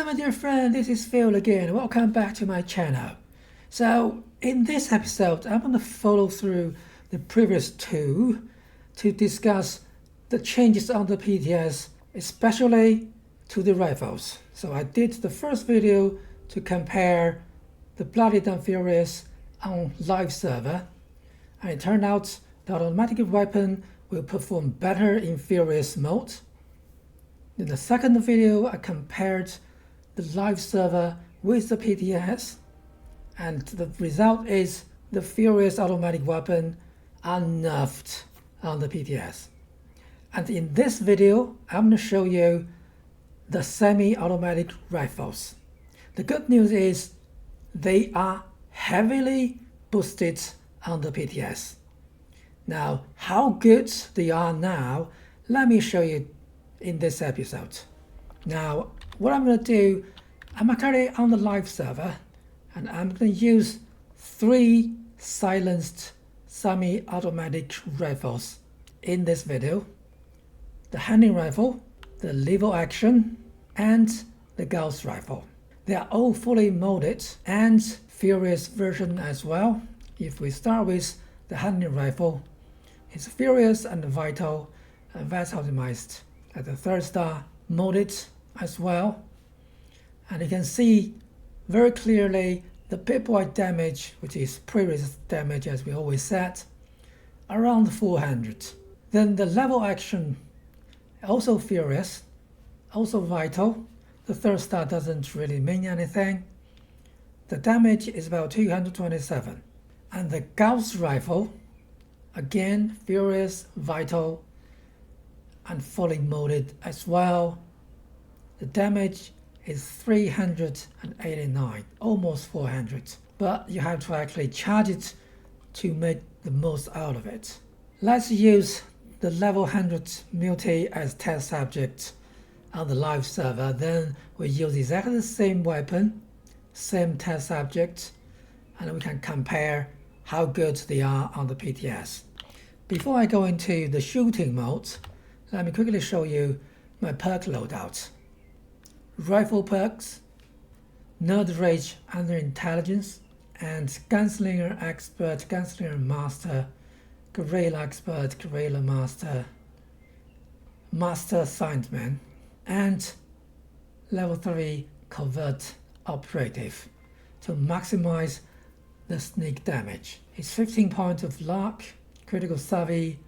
my dear friend, this is Phil again. Welcome back to my channel. So in this episode, I'm going to follow through the previous two to discuss the changes on the PTS, especially to the rifles. So I did the first video to compare the Bloody and Furious on live server, and it turned out the automatic weapon will perform better in Furious mode. In the second video, I compared the live server with the PTS, and the result is the Furious automatic weapon are nerfed on the PTS. And in this video, I'm going to show you the semi-automatic rifles. The good news is they are heavily boosted on the PTS. Now, how good they are now, let me show you in this episode. Now, what I'm going to do, I'm currently on the live server, and I'm going to use 3 silenced semi-automatic rifles in this video: the hunting rifle, the lever action, and the Gauss rifle. They are all fully modded and Furious version as well. If we start with the hunting rifle, it's Furious and Vital, and that's optimized at the 3rd star, modded as well. And you can see very clearly the pip-wide damage, which is pre-resist damage as we always said, around 400. Then the level action, also Furious, also Vital. The 3rd star doesn't really mean anything. The damage is about 227. And the Gauss rifle, again Furious, Vital, and fully modded as well. The damage is 389, almost 400. But you have to actually charge it to make the most out of it. Let's use the level 100 multi as test subject on the live server. Then we use exactly the same weapon, same test subject, and we can compare how good they are on the PTS. Before I go into the shooting mode, let me quickly show you my perk loadout. Rifle perks, Nerd Rage under Intelligence, and Gunslinger Expert, Gunslinger Master, Guerrilla Expert, Guerrilla Master, Master Scientman, and level 3 Covert Operative to maximize the sneak damage. It's 15 points of luck, critical savvy,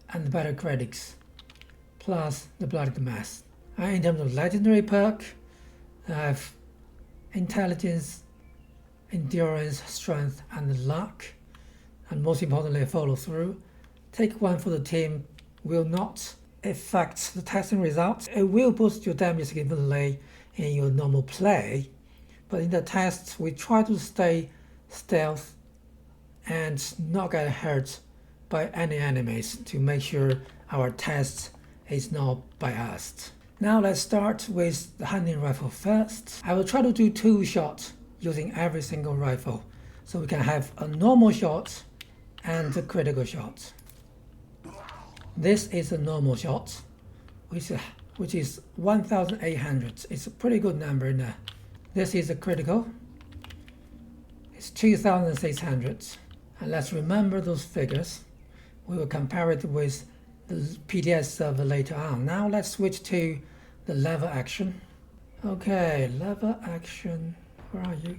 and better critics, plus the bloodied mass. In terms of legendary perk, I have intelligence, endurance, strength, and luck, and most importantly, follow through. Take one for the team will not affect the testing results. It will boost your damage significantly in your normal play, but in the tests, we try to stay stealth and not get hurt by any enemies to make sure our test is not biased. Now let's start with the hunting rifle first. I will try to do 2 shots using every single rifle, so we can have a normal shot and a critical shot. This is a normal shot, which is 1,800. It's a pretty good number in there. This is a critical. It's 2,600. And let's remember those figures. We will compare it with the PTS server later on. Now let's switch to the lever action. Okay, lever action, where are you?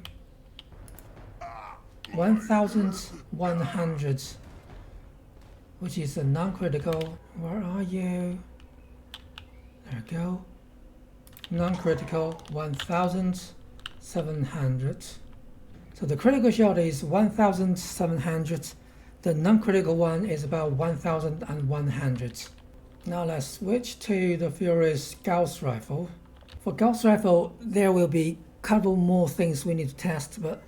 1,100, which is a non-critical. Where are you? There we go. Non-critical, 1,700. So the critical shot is 1,700. The non-critical one is about 1,100. Now let's switch to the Furious Gauss rifle. For Gauss rifle, there will be a couple more things we need to test, but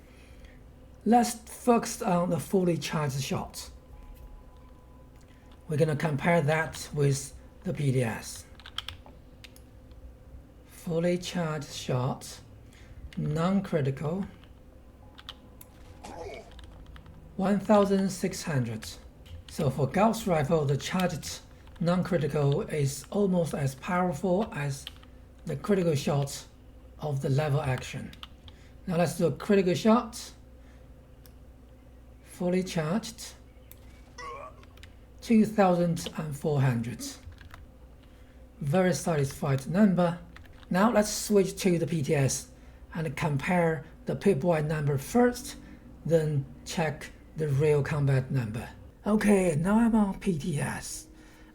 let's focus on the fully charged shot. We're going to compare that with the PTS. Fully charged shot, non-critical, 1,600. So for Gauss rifle, the charged non-critical is almost as powerful as the critical shot of the lever action. Now let's do a critical shot. Fully charged. 2,400. Very satisfied number. Now let's switch to the PTS and compare the pip-wide number first, then check the real combat number. Okay, now I'm on PTS.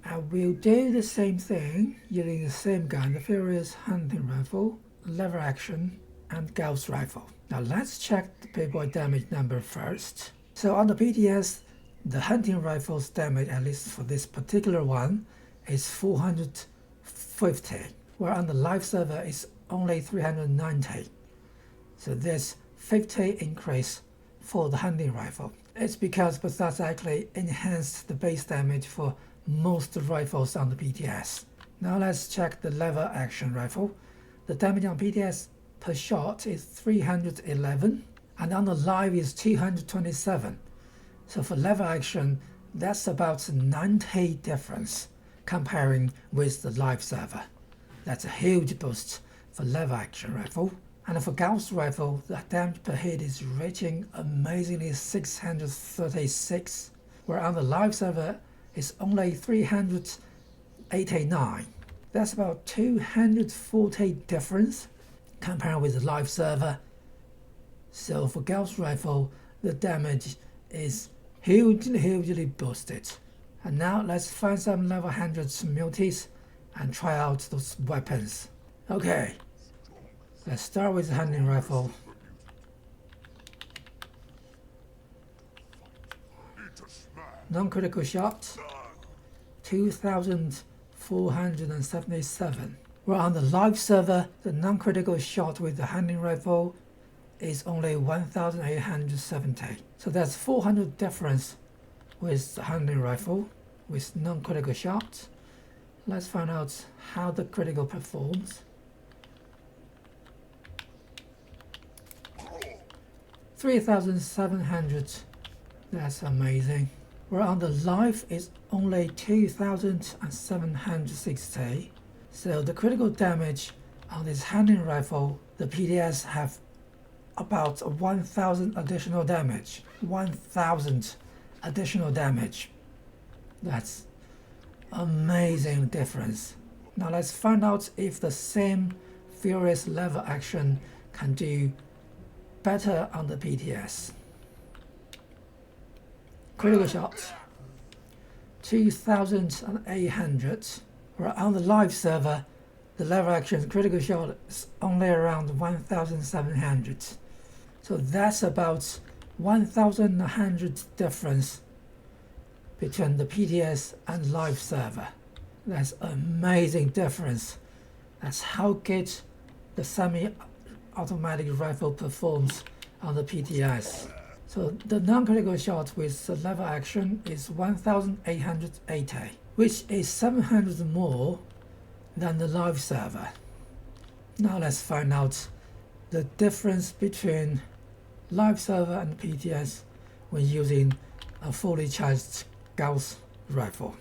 I will do the same thing using the same gun, the Furious Hunting Rifle, lever action, and Gauss Rifle. Now let's check the pip-wide damage number first. So on the PTS, the hunting rifle's damage, at least for this particular one, is 450, where on the live server it's only 390. So there's 50 increase for the hunting rifle. It's because Bethesda actually enhanced the base damage for most rifles on the PTS. Now let's check the lever action rifle. The damage on PTS per shot is 311, and on the live is 227. So for lever action, that's about 90 difference comparing with the live server. That's a huge boost for lever action rifle. And for Gauss rifle, the damage per hit is reaching amazingly 636, where on the live server it's only 389. That's about 240 difference compared with the live server. So for Gauss rifle, the damage is hugely boosted. And now let's find some level 100s multis and try out those weapons. Okay, let's start with the hunting rifle. Non-critical shot, 2,477. Where on the live server, the non-critical shot with the hunting rifle is only 1,870. So that's 400 difference with the hunting rifle with non-critical shot. Let's find out how the critical performs. 3,700. That's amazing. Where on the live is only 2,760. So the critical damage on this hunting rifle, the PTS have about 1,000 additional damage. 1,000 additional damage. That's amazing difference. Now let's find out if the same Furious lever action can do better on the PTS. Critical shot, 2,800. Where on the live server, the lever action critical shot is only around 1,700. So that's about 1,100 difference between the PTS and live server. That's amazing difference. That's how good the semi-automatic rifle performs on the PTS. So the non-critical shot with the lever action is 1,880, which is 700 more than the live server. Now let's find out the difference between live server and PTS when using a fully charged Gauss rifle.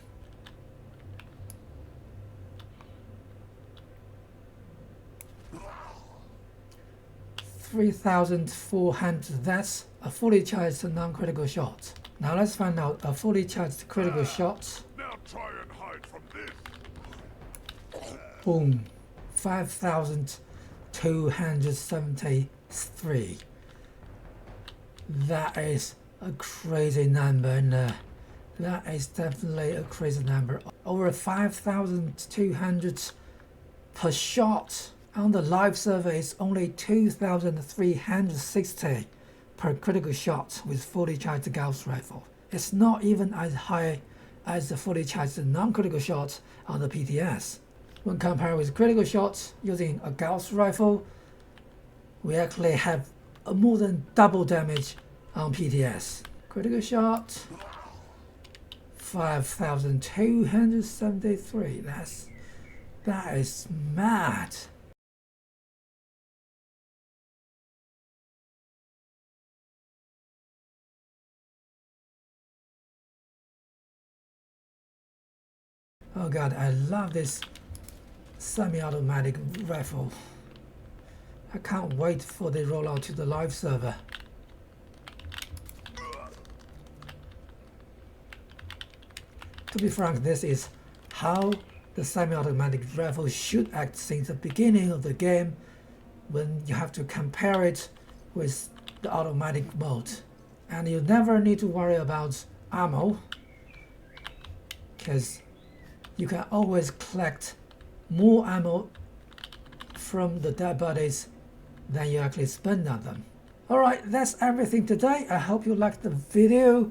$3,400, that's a fully charged non-critical shot. Now let's find out a fully charged critical shot. Now try and hide from this. Boom, 5,273. That is a crazy number, and that is definitely a crazy number. Over 5,200 per shot. On the live server, it's only 2,360 per critical shot with fully charged Gauss rifle. It's not even as high as the fully charged non-critical shot on the PTS. When compared with critical shots using a Gauss rifle, we actually have more than double damage on PTS. Critical shot, 5,273. That is mad. Oh god, I love this semi-automatic rifle. I can't wait for the rollout to the live server. To be frank, this is how the semi-automatic rifle should act since the beginning of the game, when you have to compare it with the automatic mode. And you never need to worry about ammo, because you can always collect more ammo from the dead bodies than you actually spend on them. Alright, that's everything today. I hope you liked the video,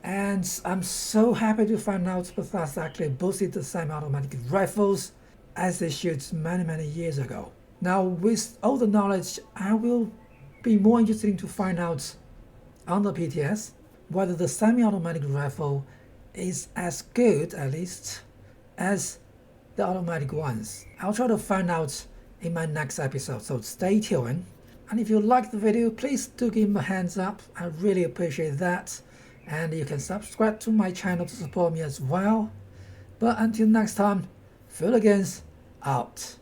and I'm so happy to find out Bethesda actually boosted the semi-automatic rifles as they should many years ago. Now, with all the knowledge, I will be more interested to find out on the PTS whether the semi-automatic rifle is as good, at least, as the automatic ones. I'll try to find out in my next episode, so stay tuned. And if you liked the video, please do give me a hands up. I really appreciate that. And you can subscribe to my channel to support me as well. But until next time, Phil again, out.